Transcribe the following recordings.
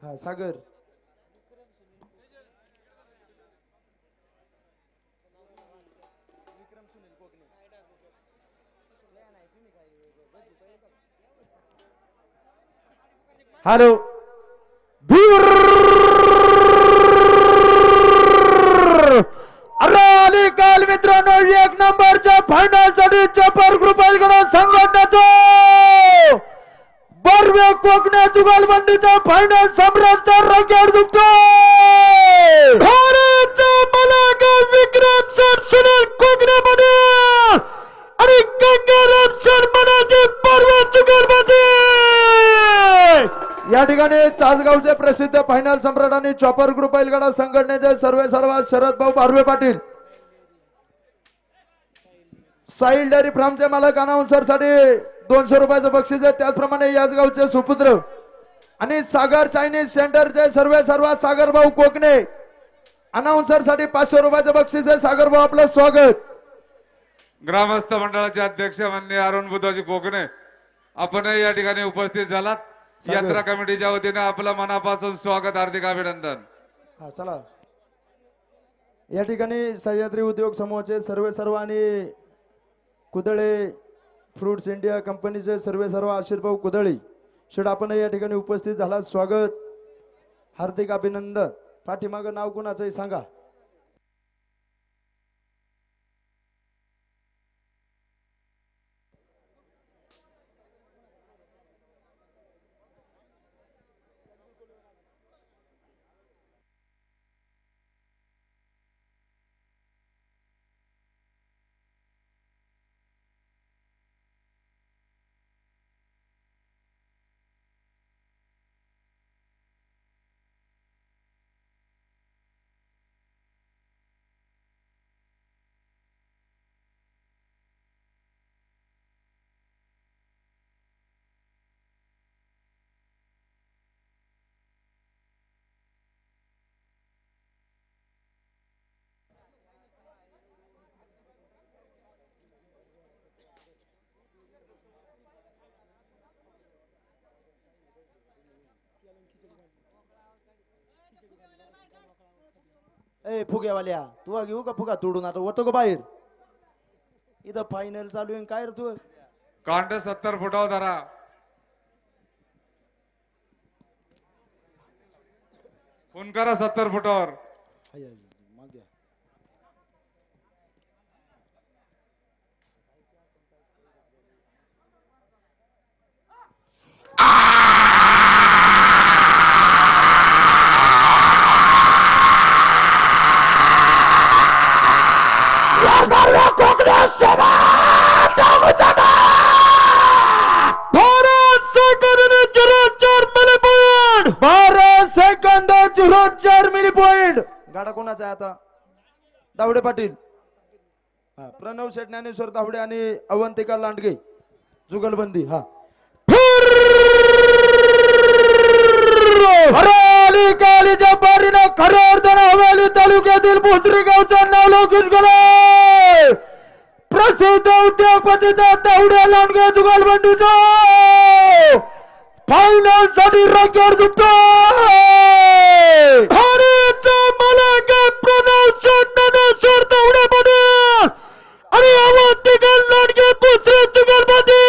हा सागर हॅलो अरे काल मित्रांनो एक नंबरच्या फायनल साठी चपर ग्रुप संघटनेचा बर्वे कोकणे जुगलबंदीचा फायनल सम्राटचा रंगेड दुखतो भारतचा मलाका विक्रम सर सुनील कोकणे मध्ये आणि गंगाराम शर्माचे बर्वे जुगलबंदी या ठिकाणी चासगावचे प्रसिद्ध फायनल सम्राट आणि चॉपर ग्रुप बैलगाडा संघटनेचे सर्व शरद भाऊ बारवे पाटील साईल डेअरी फार्मचे मालक अनाउन्सर साठी 200 रुपयाचं बक्षीस आहे. त्याचप्रमाणे याच गावचे सुपुत्र आणि सागर चायनीज सेंटरचे सर्व सागर भाऊ कोकणे अनाउन्सर साठी 500 रुपयाचं बक्षीस आहे. सागर भाऊ आपलं स्वागत. ग्रामस्थ मंडळाचे अध्यक्ष माननीय अरुण बुद्धाजी कोकणे आपण या ठिकाणी उपस्थित झालात. यात्रा कमिटीच्या वतीने आपलं मनापासून स्वागत, हार्दिक अभिनंदन. हा चला या ठिकाणी सह्याद्री उद्योग समूहाचे सर्व आणि कुदळे फ्रुट्स इंडिया कंपनीचे सर्व आशिष भाऊ कुदळी शेड आपण या ठिकाणी उपस्थित झाला. स्वागत, हार्दिक अभिनंदन. पाठीमागं नाव कुणाचंही सांगा. ए फुग्यावाल्या तू घेऊ का फुगा तोडून आता होतो का बाहेर. इथं फायनल चालू आहे काय रे तू. कांड 70 फुटावर धरा. फोन करा 70 फुटावर. भारत सेकंद 04 मिली पॉइंट. गाडा कोणाचा आहे आता. दावडे पाटील, हा प्रणव शेठ ज्ञानेश्वर दावडे आणि अवंतिका लांडगे जुगलबंदी. हा कालीच्या पारीनं खऱ्या अर्थानं हवेली तालुक्यातील भोसरी गावचं नाव लौकिक गेलं. प्रसिद्ध उद्योगपतीचा दावडे लांडगे जुगलबंदीचा फायनल साठी रँकर दुखतो. प्रणव शेठ ज्ञानेश्वर दावडे पाटील आणि अवंतिका लांडगे भोसरी जुगलबंदी.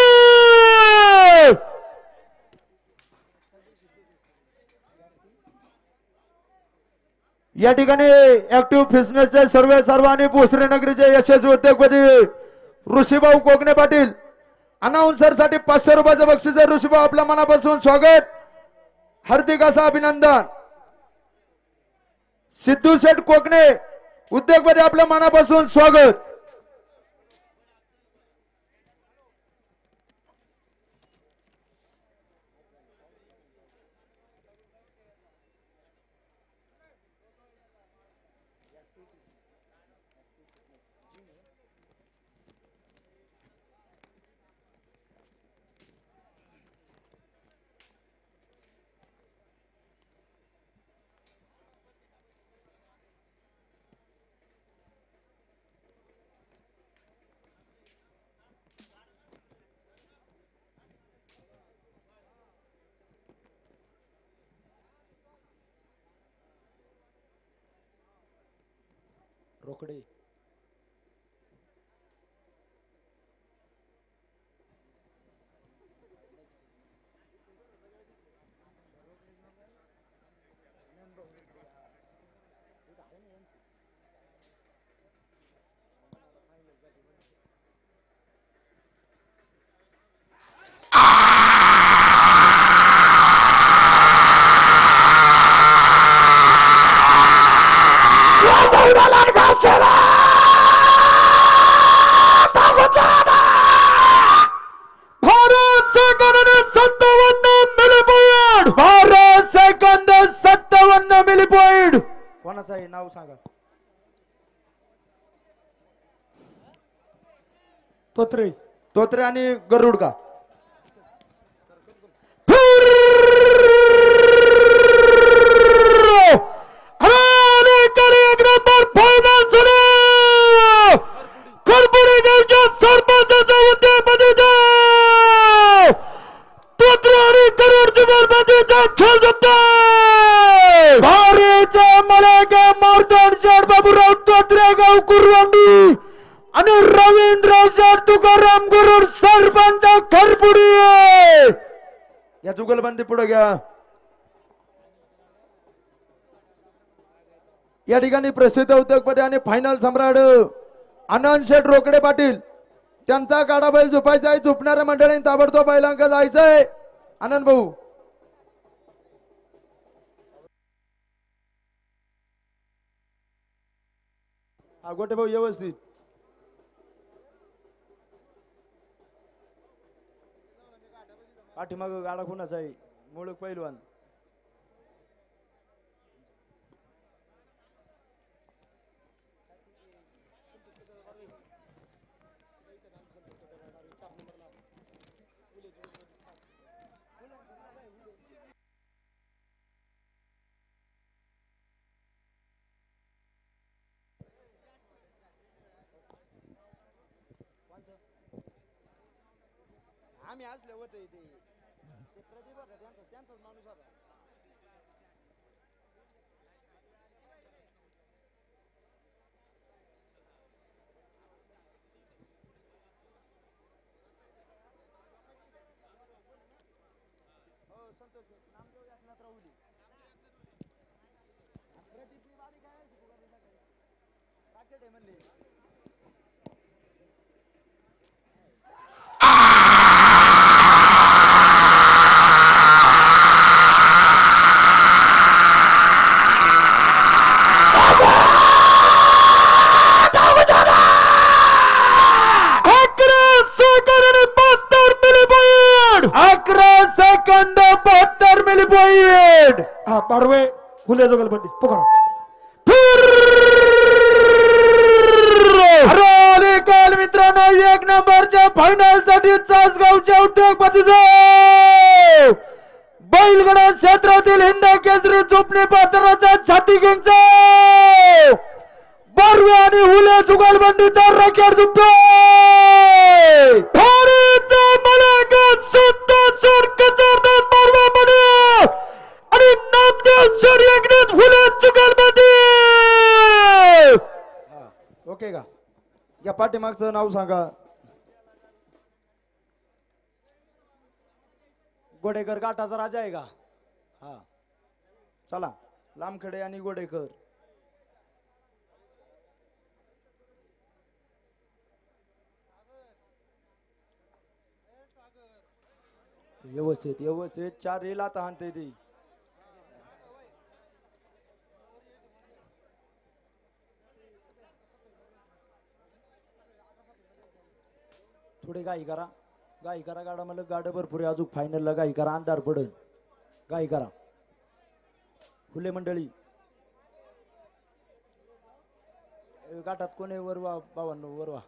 या ठिकाणी ऍक्टिव्ह फिटनेसचे सर्व आणि भोसरी नगरीचे यशस्वी उद्योगपती ऋषीभाऊ कोकणे पाटील अनाउन्सर साठी 500 रुपयाचं बक्षीस आहे. ऋषीभाऊ आपल्या मनापासून स्वागत, हार्दिक असं अभिनंदन. सिद्धू शेठ कोकणे उद्योगपती आपल्या मनापासून स्वागत. Rokade Bharat second 57 milli point. Bharat second 57 milli point. कोणाचं आहे नाव सांगा. तोत्रे तोत्रे आणि गरुड का. सरपंचाच्या उद्यापतीचा तोत्रे आणि करोड जुगलबंदीचा खेळ जमतोय. भारीच्या मलाके मारतड शेठ बाबूराव तोत्रे गाव कुरवंडी आणि रवींद्र शेठ तुकाराम गुरुड सरपंच खरपुडी. या जुगलबंदी पुढे घ्या. या ठिकाणी प्रसिद्ध उद्योगपती आणि फायनल सम्राट आनंद शेठ रोकडे पाटील त्यांचा गाडा बैल झोपायचा आहे. झोपणाऱ्या मंडळींनी ताबडतोब बैलांक जायचंय. आनंद भाऊ गोटे भाऊ व्यवस्थित. पाठीमाग गाडा कुणाचा आहे. मुळक पैलवान आम्ही असले होते ते प्रतिभा त्यांचाच माणूस होता. हो संतोष नामदेव एकनाथ राहुली प्रदीप बारी काय राकेट आहे म्हणले. हा पारवे हुले जुगलबंदी पकडा. अरे काल मित्रांनो 1 नंबरच्या फायनल साठी चासगावच्या उद्योगपतीचा बैलगाडा क्षेत्रातील हिंद केसरी चोपणे पात्राचा छाती किंगचा बर्वे आणि हुले जुगलबंदीचा रेकॉर्ड तुमचा भारत मलाका संतोष कचरदार बर्वे आणि नामदेव सर एकनाथ हुले जुगलबंदी. ओके का. या पाठीमागचं नाव सांगा. गोडेकर गाठाचा राजा आहे का. हा चला लांबखडे आणि गोडेकर. व्यवस्थित व्यवस्थित 4 रेल आता हाणते ती. थोडे गाई करा गाडा मला गाड भरपूर आहे. अजून फायनलला गाई करा. अंधार पडल गाई करा. फुले मंडळी गाठात कोणी वरवा बाबांनो वरवा.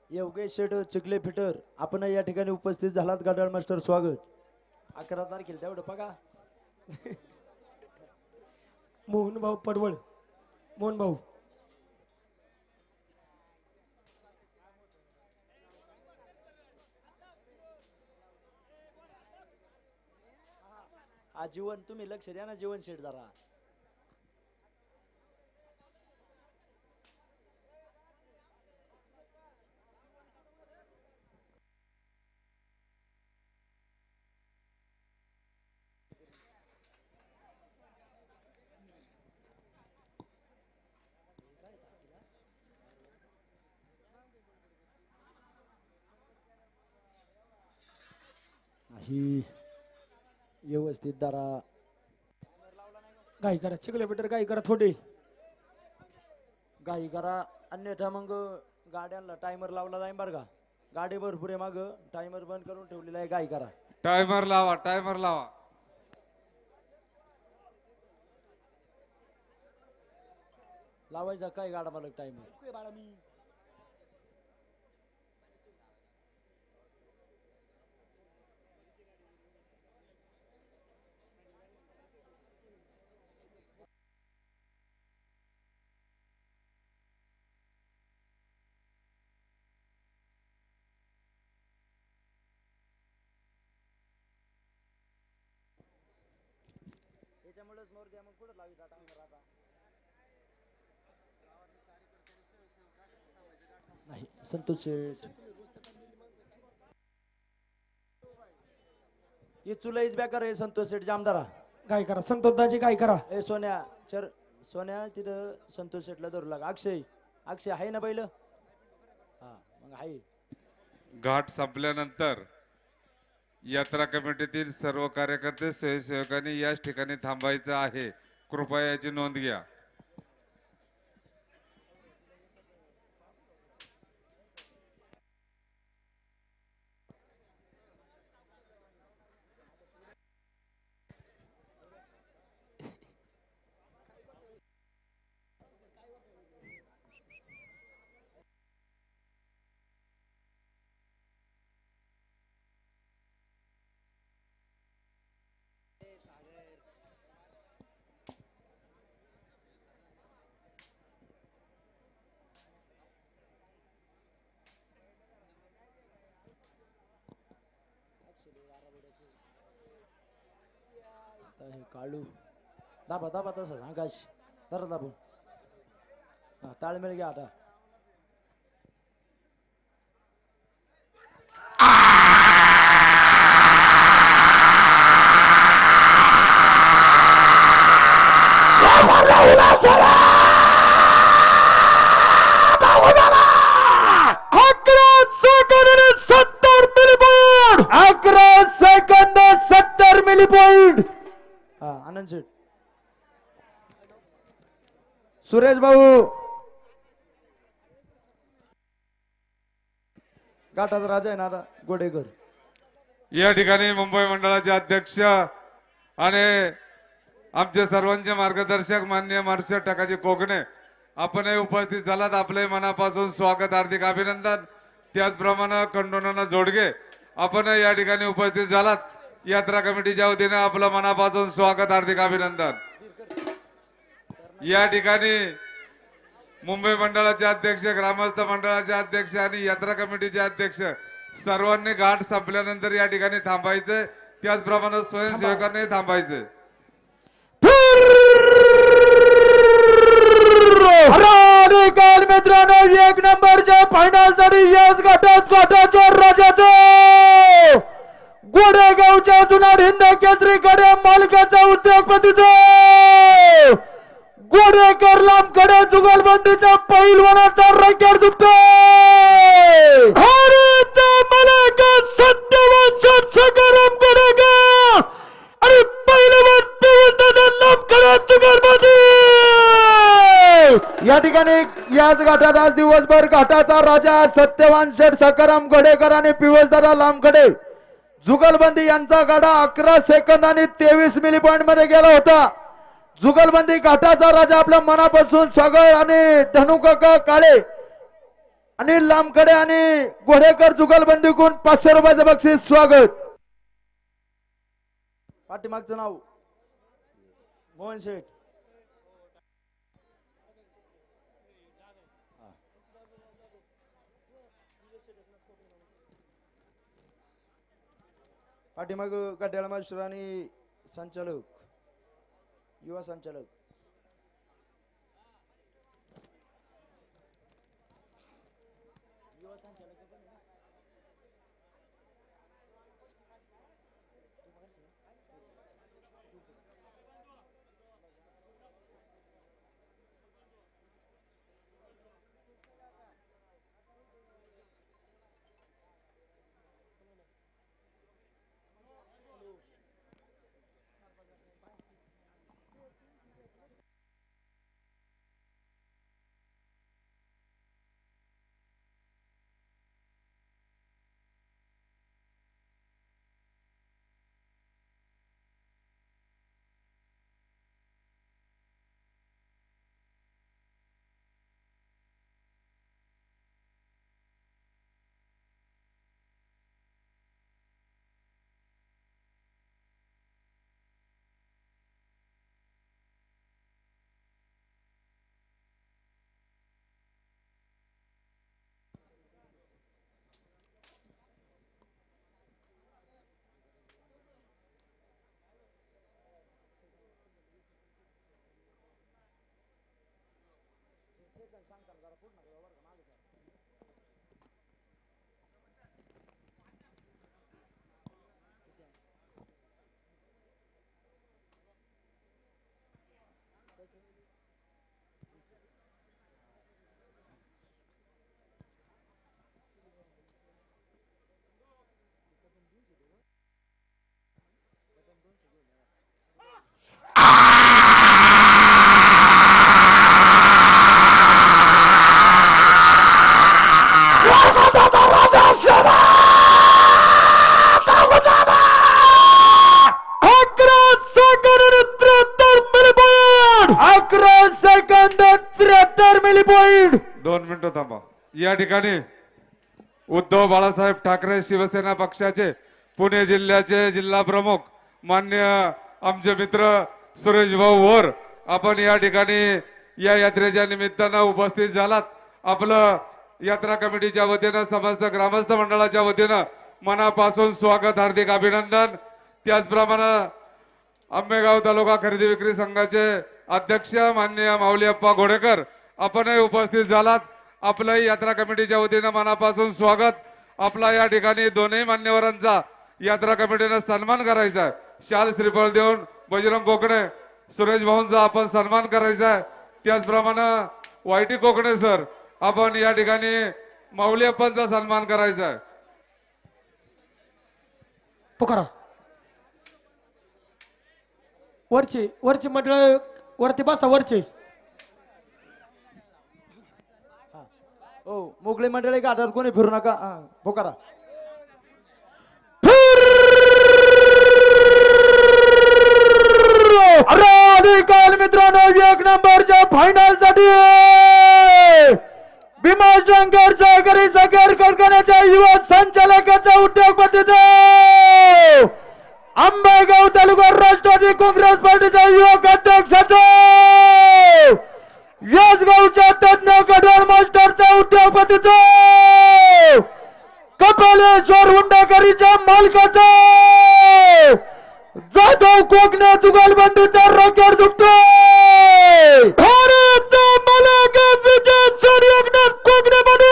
योगेश शेठ चिखले फिटर आपण या ठिकाणी उपस्थित झालात. गाडाळ मास्टर स्वागत. 11 तारखेला तेवढं बघा. मोहन भाऊ पडवळ. मोहन भाऊ हा जीवन तुम्ही लक्ष द्या ना, जीवन शेठ जरा. ही व्यवस्थित जरा घाई करा. चिखले बेटर घाई करा थोडे. घाई करा, अन्यथा मग गाड्यांना टायमर लावला जाईल बरं का. गाडी भरपूर आहे माग, टायमर बंद करून ठेवलेला आहे. घाई करा. टायमर लावा, टायमर लावा. लावायचा काय गाडा मालक टायमर. त्याच्यामुळेच मोर द्या मग कुठं लावी टायमर आता. नाही संतोष शेठ हे चुलाईच बेकार आहे. संतोष शेठ जामदारा. घाई करा. संतोष दाजी घाई करा. ए सोन्या चर सोन्या तिथं संतोष शेठला धरू लाग. अक्षय अक्षय आहे ना पहिलं. हा मग आहे. घाट संपल्यानंतर यात्रा कमिटीतील सर्व कार्यकर्ते स्वयंसेवकांनी याच ठिकाणी थांबायचं आहे. कृपया याची नोंद घ्या. आता हे काळू दाबा दाबा तसंच आकाश जरा दाबून. हा ताळमेळ घ्या आता. Second 70 milli point. हा आनंद शेठ. सुरेश भाऊ घाटाचा राजा आहे ना आता. गोडेकर या ठिकाणी मुंबई मंडळाचे अध्यक्ष आणि आमचे सर्वांचे मार्गदर्शक माननीय मार्शल टकाजी कोकणे आपणही उपस्थित झालात. आपले मनापासून स्वागत, हार्दिक अभिनंदन. त्याचप्रमाणे खंडोनाना जोडगे आपण या ठिकाणी उपस्थित झालात. यात्रा कमिटीच्या वतीने आपलं मनापासून स्वागत, हार्दिक अभिनंदन. या ठिकाणी मुंबई मंडळाचे अध्यक्ष, ग्रामस्थ मंडळाचे अध्यक्ष आणि यात्रा कमिटीचे अध्यक्ष सर्वांनी घाट संपल्यानंतर या ठिकाणी थांबायचे. त्याचप्रमाणे स्वयंसेवकांनी थांबायचे. काल मित्रांनो 1 नंबरच्या फायनल साठी याच घाटाच्या राजाचं गोडेगावच्या जुनाड हिंद केसरीकडे मालकाचा उद्योगपतीचा गोडेकर लांबकडे जुगलबंदीच्या पैलवानाचा रॅकेट दुखतो. सत्यवान सकाराम गोडेकर आणि पैलवान पिवळदादा लांबकडे जुगलबंदी. या ठिकाणी याच घाटात आज दिवसभर घाटाचा राजा सत्यवान शेठ सकाराम गोडेकर आणि पिवळदादा लांबकडे जुगलबंदी यांचा गाडा 11 सेकंद आणि 23 मिली पॉइंट मध्ये गेला होता. जुगलबंदी घाटाचा राजा आपल्या मनापासून स्वागत आणि धनुकाका काळे आणि लांबकडे आणि गोडेकर जुगलबंदीकडून 500 रुपयाचं बक्षीस स्वागत. पाठीमागचं नाव मोहन शेठ. पाठीमाग गड्याळ मास्टर आणि संचालक युवा संचालक. पॉइंट. 2 मिनिटं थांबा. या ठिकाणी उद्धव बाळासाहेब ठाकरे शिवसेना पक्षाचे पुणे जिल्ह्याचे जिल्हा प्रमुख मान्य आमचे मित्र सुरेश भाऊ वर आपण या ठिकाणी या यात्रेच्या निमित्तानं उपस्थित झालात. आपलं यात्रा कमिटीच्या वतीनं समस्त ग्रामस्थ मंडळाच्या वतीनं मनापासून स्वागत, हार्दिक अभिनंदन. त्याचप्रमाणे आंबेगाव तालुका खरेदी विक्री संघाचे अध्यक्ष माननीय माऊलीअप्पा घोडेकर आपणही उपस्थित झालात. आपलंही यात्रा कमिटीच्या वतीनं मनापासून स्वागत. आपला या ठिकाणी दोन्ही मान्यवरांचा यात्रा कमिटीनं सन्मान करायचा आहे. शाल श्रीफळ देऊन बजरंग कोकणे सुरेश भाऊंचा आपण सन्मान करायचा आहे. त्याचप्रमाणे वायटी कोकणे सर आपण या ठिकाणी माऊलीअप्पांचा सन्मान करायचा आहे. पुकारा वरची वरची मंडळ वरती बसा वरची. हो मोकळी मंडळी गाठात कोणी फिरू नका. पोकारा काल मित्रांनो 1 नंबरच्या फायनल साठी भीमाशंकर सहकारी सहकार कारखान्याच्या युवा संचालकाचा उद्योगपतीचा आंबेगाव तालुका राष्ट्रवादी काँग्रेस पार्टीच्या युवक अध्यक्षाचा याचगावच्या तज्ञ गडवाल मास्टरचा उद्योगपतीचा कपालेश्वर हुंडाकरीच्या मालकाचा जाधव कोकणे जुगलबंदीचा रॉकेट दुखतोय. भारतचा मालक विजय सर एकनाथ कोकणे बने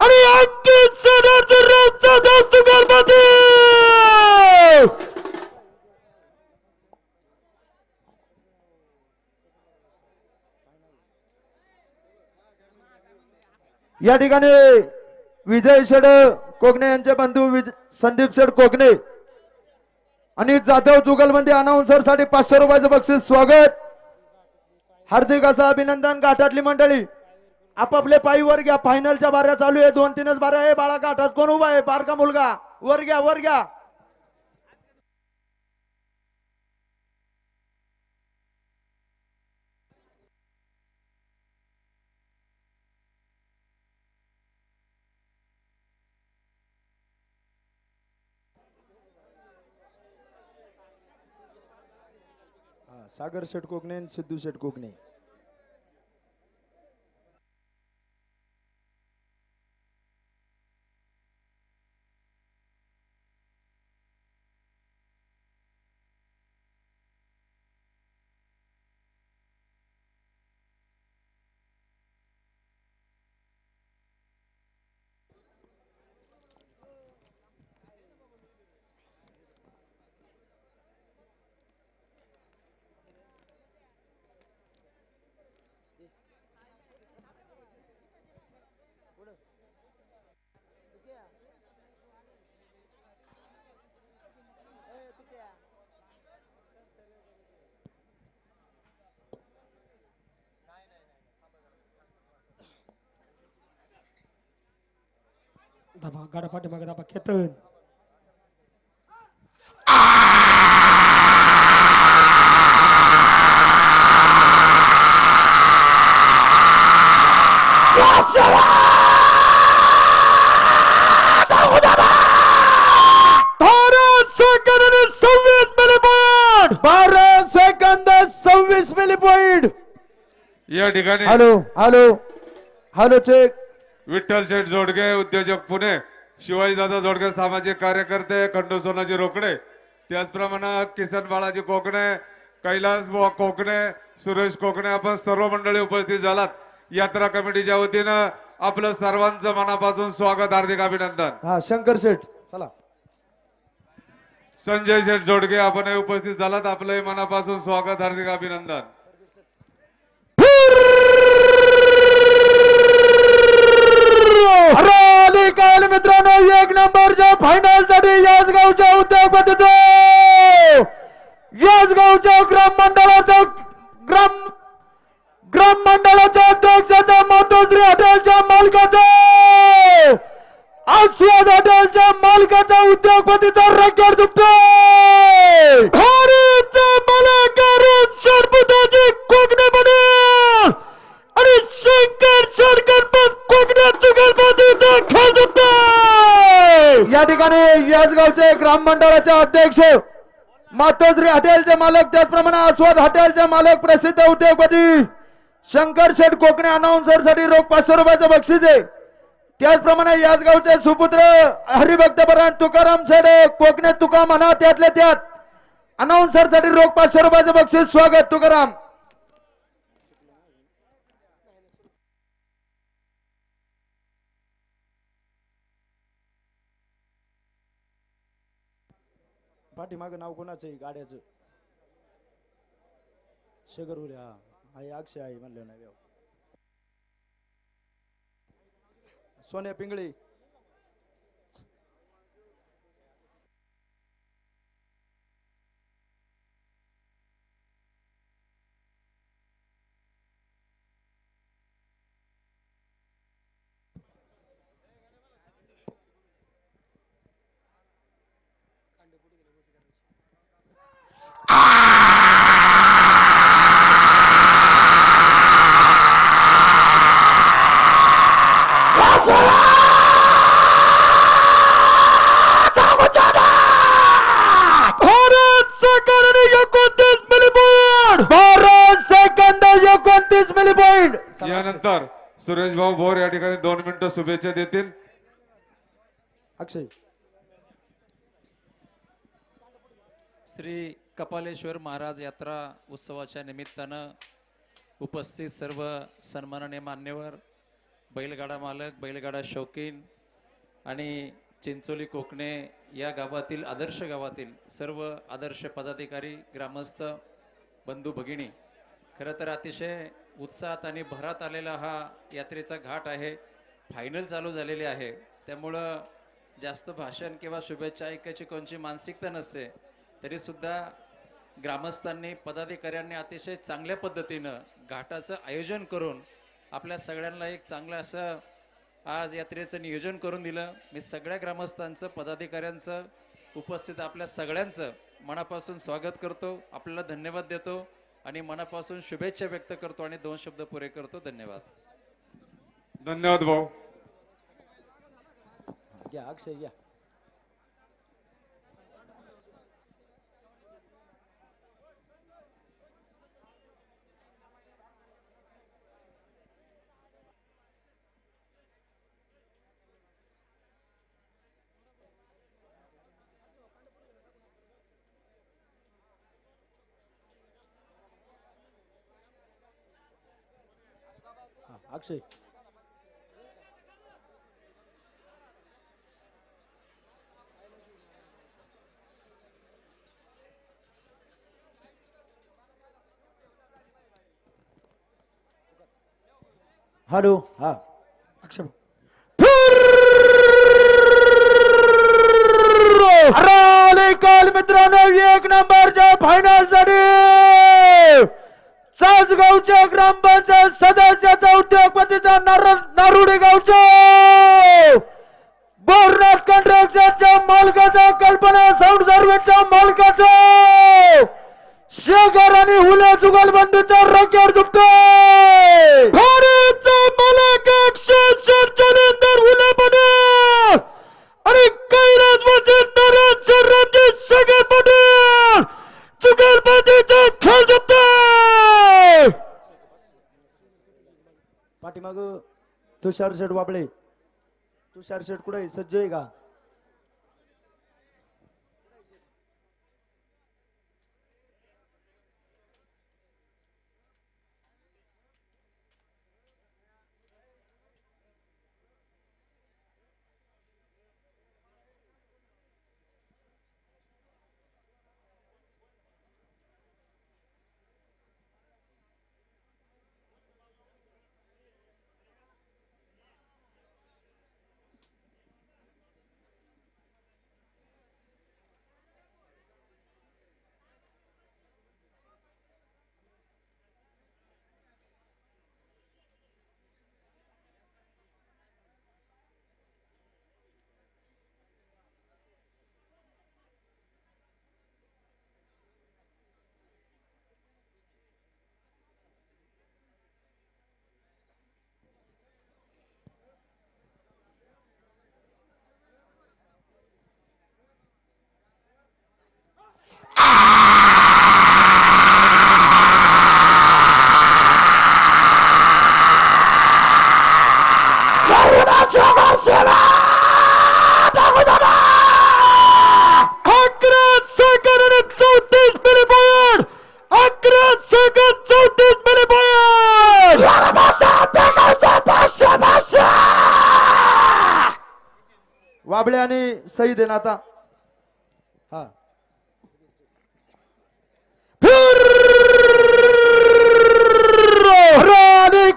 आणि अंकित सदरचा जाधव जुगलबंदी. या ठिकाणी विजय शेड कोकणे यांचे बंधू संदीप शेड कोकणे आणि जाधव जुगलबंदी अनाउन्सर साठी 500 रुपयाचं बक्षीस स्वागत. हार्दिक असं अभिनंदन. घाटातली मंडळी आपापले पायी वर घ्या. फायनलच्या बाऱ्या चालू आहे. 2-3च बाऱ्या आहे. बाळा घाटात कोण उभा आहे? बारका मुलगा वर घ्या, वर घ्या. सागर शेट कोकणे आणि सिद्धू शेट कोकणे. दाबा गाडा पाठीमागे दाबा केतन. भारत सेकंद आणि 26 milli point. Bharat second 26 milli point. या ठिकाणी hello hello hello check. Vitthal Sheth Jodge उद्योजक पुणे, शिवाजीदादा जोडगे सामाजिक कार्यकर्ते, खंडू सोनाजी रोकडे, त्याचप्रमाणे किसन बाळाजी कोकणे, कैलास बुवा कोकणे, सुरेश कोकणे, आपण सर्व मंडळी उपस्थित झालात. यात्रा कमिटीच्या वतीनं आपलं सर्वांचं मनापासून स्वागत, हार्दिक अभिनंदन. हा शंकर शेट चला. संजय शेठ जोडगे आपण उपस्थित झालात, आपलं मनापासून स्वागत, हार्दिक अभिनंदन. अरे काल मित्रांनो, एक नंबरच्या फायनल साठी याच गावच्या उद्योगपतीचा, याच गावच्या ग्राम मंडळाच्या अध्यक्षाचा, मातोश्री हॉटेलच्या मालकाचा, आस्वाद हॉटेलच्या मालकाचा, उद्योगपतीचा रेकॉर्ड दुखतोय. भारतचा मलाकार शरबताची कोकणे बनेल आणि शंकर शरकरपत कोकणात जुगलबंदीचा खेळ दुखतोय. या ठिकाणी याच गावचे ग्राम मंडळाचे अध्यक्ष, मातोश्री हॉटेलचे मालक, त्याचप्रमाणे आस्वाद हॉटेलचे मालक, प्रसिद्ध उद्योगपती शंकर शेठ कोकणे अनाउन्सर साठी रोख 500 रुपयाचं बक्षीस आहे. त्याचप्रमाणे याच गावचे सुपुत्र हरिभक्तपरायण तुकाराम शेठ कोकणे, तुका म्हणा त्यातल्या त्यात, अनाउन्सर साठी रोख 500 रुपयाचं बक्षीस. स्वागत तुकाराम. पाठीमागं नाव कोणाचं आहे गाड्याचं? शेगर हुले. हा आहे अक्षय आहे म्हणलं नाही. Sonya Pingali. Bharat second 29 milli point. Bharat second 29 milli point. यानंतर सुरेश भाऊ भोर या ठिकाणी 2 मिनिटं शुभेच्छा देतील. अक्षय. श्री कपालेश्वर महाराज यात्रा उत्सवाच्या निमित्तानं उपस्थित सर्व सन्माननीय मान्यवर, बैलगाडा मालक, बैलगाडा शौकीन आणि चिंचोली कोकणे या गावातील, आदर्श गावातील सर्व आदर्श पदाधिकारी, ग्रामस्थ, बंधू भगिनी, खरं तर अतिशय उत्साहात आणि भरात आलेला हा यात्रेचा घाट आहे. फायनल चालू झालेली आहे, त्यामुळं जास्त भाषण किंवा शुभेच्छा ऐकायची कोणची मानसिकता नसते. तरीसुद्धा ग्रामस्थांनी, पदाधिकाऱ्यांनी अतिशय चांगल्या पद्धतीनं घाटाचं आयोजन करून आपल्या सगळ्यांना एक चांगलं असं आज यात्रेचं नियोजन करून दिलं. मी सगळ्या ग्रामस्थांचं, पदाधिकाऱ्यांचं, उपस्थित आपल्या सगळ्यांचं मनापासून स्वागत करतो, आपल्याला धन्यवाद देतो आणि मनापासून शुभेच्छा व्यक्त करतो आणि 2 शब्द पुरे करतो. धन्यवाद. धन्यवाद भाऊ. घ्या अक्षय घ्या. अक्षय हॅलो हा अक्षय अरे काल मित्रांनो एक नंबरच्या फायनल साठी चासगावच्या ग्रामपंचायत सदस्याचा उद्योगपतीचा नारुडे गावचा बोरनाथ कॉन्ट्रॅक्टरच्या मालकाचा कल्पना साऊंड सर्व्हिसच्या मालकाचा शेखर आणि हुले जुगलबंदीचा रकेट दुपतोय भारतचा मालक अक्षय चंद्र हुले पटेल आणि कैलास मध्ये नारायण रणजित शेखर पटेल जुगलबंदीचा खेळ दुपतोय पाठीमाग तुषार शेठ वाबळे तुषार शेठ कुठे सज्ज आहे का वाबळे आणि सईद आहे ना आता हा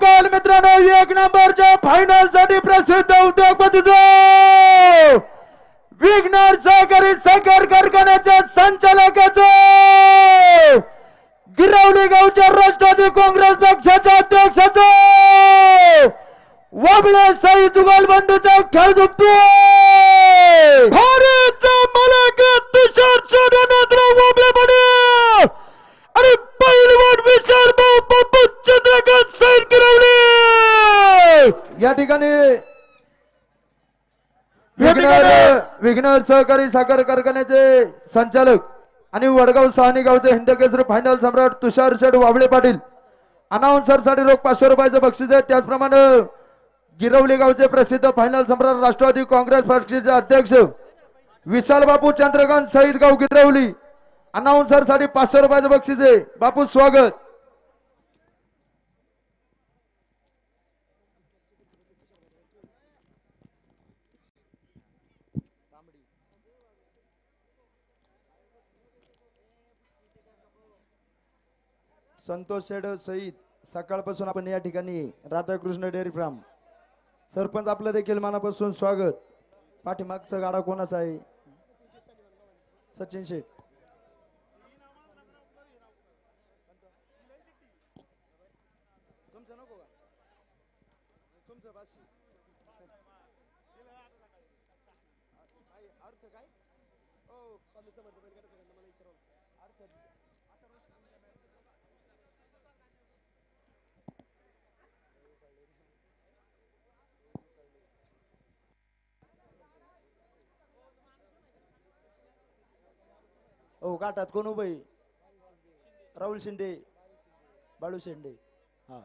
काल मित्रांनो एक नंबरच्या फायनल साठी प्रसिद्ध उद्योगपतीचा विघ्नर सहकारी साखर कारखान्याच्या संचालकाचा गिरवली गावच्या राष्ट्रवादी काँग्रेस पक्षाच्या अध्यक्षाचा वाबळे साई जुगलबंदीचा खेळ झुकतोय भारतचा मालक तुषार चंद्र वाबळे पटेल आणि पहिलवान विशाल भाऊ बापू चंद्रकांत सैन गिरवली या ठिकाणी विघ्नर सहकारी साखर कारखान्याचे संचालक आणि वडगाव सहानी गावचे हिंदकेसरी फायनल सम्राट तुषार शेठ वाबळे पाटील अनाउन्सर साठी रोख 500 रुपयाचं बक्षीस आहे त्याचप्रमाणे गिरवली गावचे प्रसिद्ध फायनल सम्राट राष्ट्रवादी काँग्रेस पक्षाचे अध्यक्ष विशाल बापू चंद्रकांत सईद गाव गिरवली अनाउन्सर साठी 500 रुपयाचं बक्षीस आहे बापू स्वागत संतोष शेड सईद सकाळपासून आपण या ठिकाणी राधाकृष्ण डेअरी फार्म सरपंच आपलं देखील मनापासून स्वागत पाठीमागचा गाडा कोणाचा आहे सचिन शेठ ओ घाटात कोण उभं आहे राहुल शिंदे बाळू शिंदे हा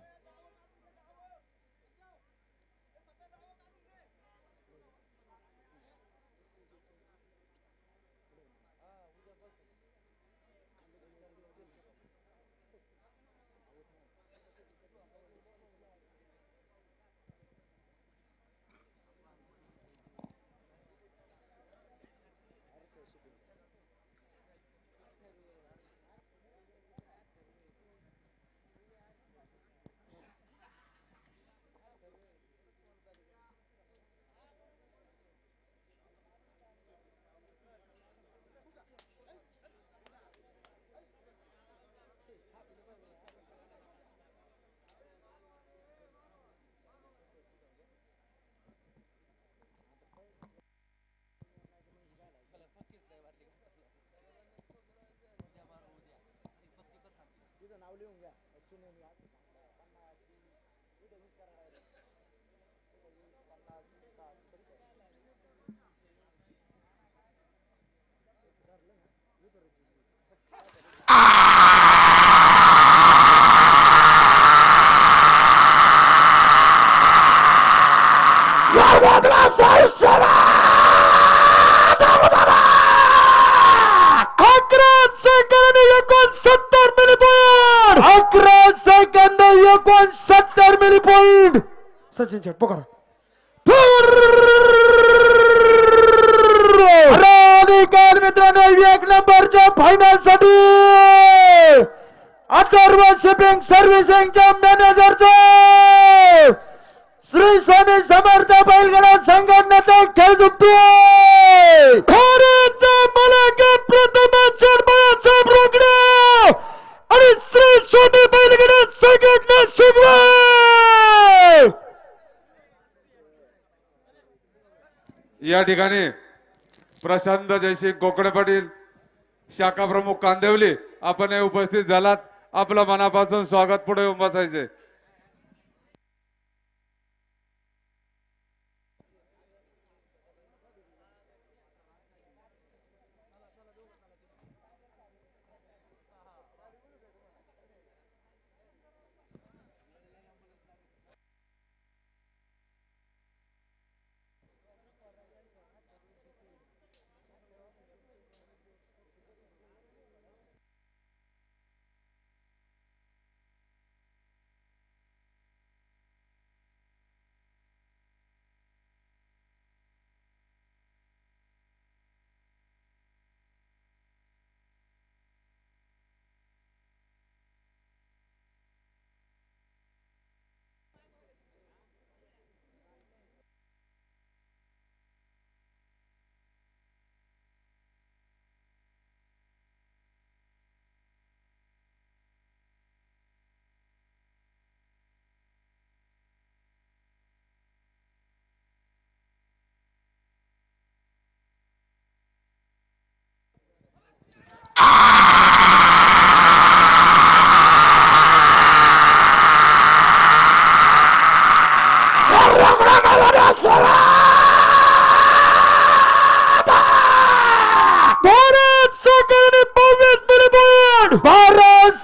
अकरा second 69 milli point 69 milli point Sachin Shet Pokra निकाल मित्रांनो एक नंबरच्या फायनल साठी अथर्व शिपिंग सर्व्हिसिंगच्या मॅनेजरचे श्री स्वामी समर्थ बैलगाडा संघटनेचा खेळ जिंकतोय प्रथम बाळासाहेब रोकडे आणि श्री स्वामी बैलगाडा संघटना शिगवे या ठिकाणी प्रशांत जयसिंग कोकडे पाटील शाखा प्रमुख कांदिवली आपण हे उपस्थित झालात आपलं मनापासून स्वागत पुढे येऊन बसायचे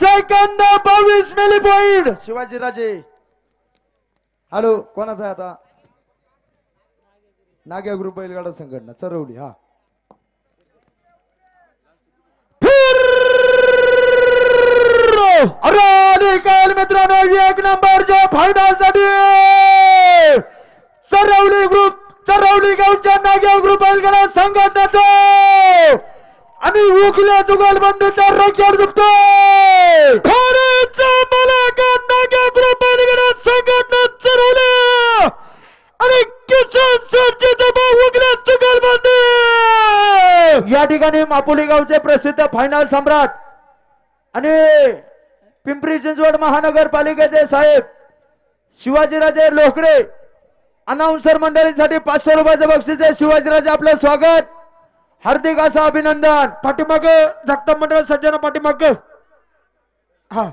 second 22 milli point Shivajiraje hello कोणाचा आहे आता नाग्या ग्रुप बैलगाडा संघटना चरवली हा निकाल मित्रांनो एक नंबरच्या फायनल साठी चरवली गावच्या नाग्या ग्रुप बैलगाडा संघटनेचा आणि उकल्या जुगलबंदीचा रेकॉर्ड जिंकतोय नाग्या ग्रुप बैलगाडा संघटना चरवली आणि किसन सरजेचा भाऊ उकल्या जुगलबंदी या ठिकाणी मापुली गावचे प्रसिद्ध फायनल सम्राट आणि पिंपरी चिंचवड महानगरपालिकेचे साहेब शिवाजीराजे लोकरे अनाउन्सर मंडळींसाठी 500 रुपयाचे बक्षीस आहे शिवाजीराजे आपलं स्वागत हार्दिक असं अभिनंदन पाठीमाग जगताप मंडळ सज्जन पाठीमाग हा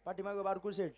पाठीमागे बारकू शेठ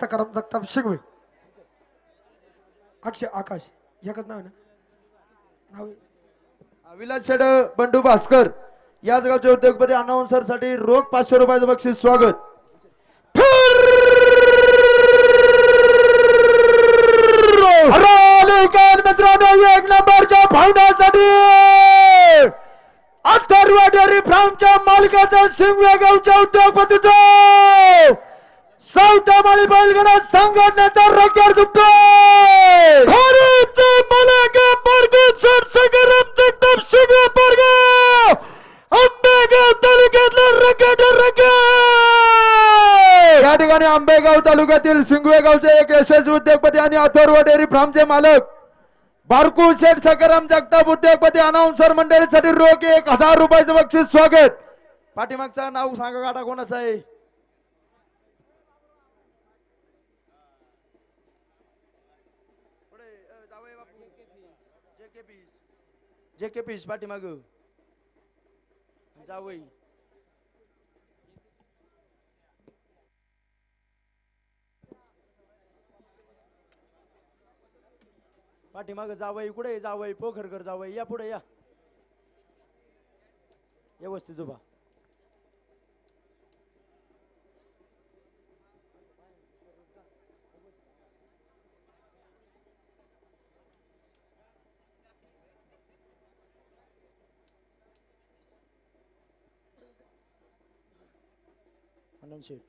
सकाराम जगताप शिगवे अक्षय आकाश एकच नाव आहे ना नाव आहे. विलास शेड बंडू भास्कर याच गावचे उद्योगपती अनाउन्सर साठी रोख 500 रुपयाचं बक्षीस स्वागत. मित्रांनो एक नंबरच्या फायनल साठी अथर्व डेअरी फार्मच्या मालकाचा शिंगवे गावच्या उद्योगपतीचा चौथा माळी बैलगाडा संघटनेचा रॅकेट दुखतोय. या ठिकाणी आंबेगाव तालुक्यातील सिंगवे गावचे एक यशस्वी उद्योगपती आणि अथर्व डेअरी फार्मचे मालक बारकू शेठ सकाराम जगताप उद्योगपती अनाउन्सर मंडळीसाठी रोख 1000 रुपयाचं बक्षीस स्वागत. पाठीमागचं नाव सांगा गाडा कोणाचं आहे. जेके पीस पाठीमाग जावई पाठीमाग जावई कुठे जावई पोखरकर जावई या पुढे या व्यवस्थित उभा. आनंद शेठ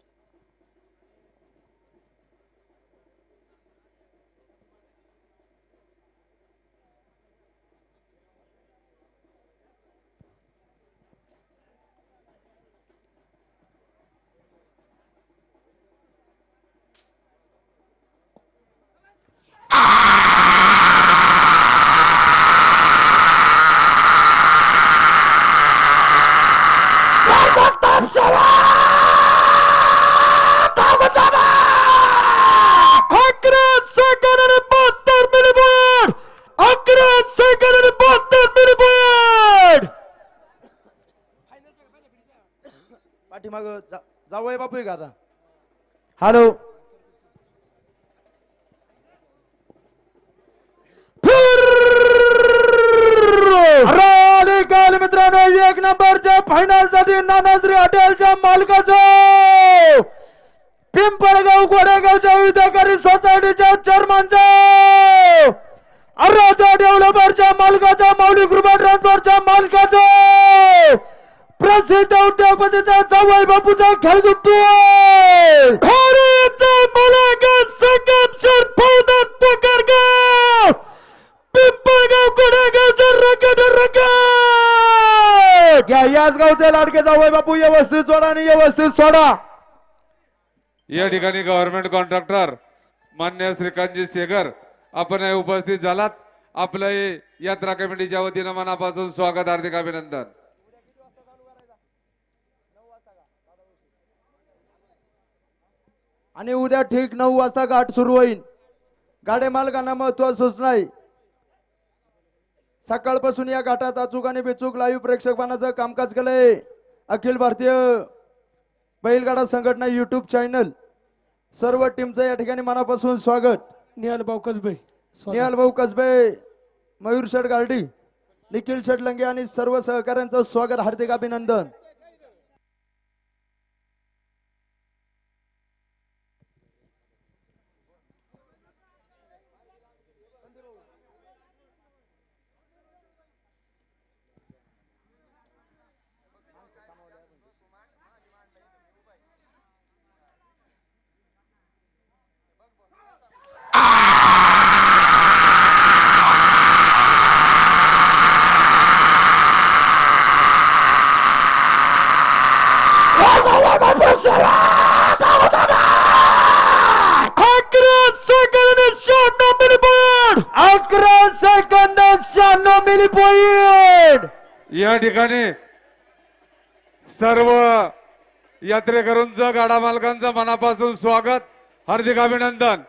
पाठीमाग जावई बापू आहे का आता. हॅलो मित्रांनो एक नंबरच्या फायनल साठी नानाश्री हॉटेलच्या मालकाचं पिंपळगाव गोडेगावच्या विद्याकारी सोसायटीच्या चेअरमनचं अर्राजा डेव्हलपरच्या मालकाचा माऊली कृपा ट्रान्सपोर्टच्या मालकाचं प्रसिद्ध उद्योगपतीचा जावई बापूचा खेळ दुखतोय. याच गावचे लाडके जावई बापू व्यवस्थित सोडा आणि व्यवस्थित सोडा. या ठिकाणी गव्हर्नमेंट कॉन्ट्रॅक्टर मान्य श्रीकांतजी शेगर आपण उपस्थित झालात. आपलं यात्रा कमिटीच्या वतीनं मनापासून स्वागत, हार्दिक अभिनंदन. आणि उद्या ठीक 9 वाजता घाट सुरू होईल. गाडे मालकांना महत्व सूचना आहे. सकाळपासून या घाटात अचूक आणि बेचूक लाईव्ह प्रेक्षकांचं कामकाज केलंय. अखिल भारतीय बैलगाडा संघटना युट्यूब चॅनल सर्व टीमचं या ठिकाणी मनापासून स्वागत. निहाल भाऊ कसबे निहाल भाऊ कसबे, मयूर शेठ गार्डी, निखिल शेठ लंगे आणि सर्व सहकाऱ्यांचं स्वागत, हार्दिक अभिनंदन. या ठिकाणी सर्व यात्रेकरूंचं, गाडा मालकांचं मनापासून स्वागत, हार्दिक अभिनंदन.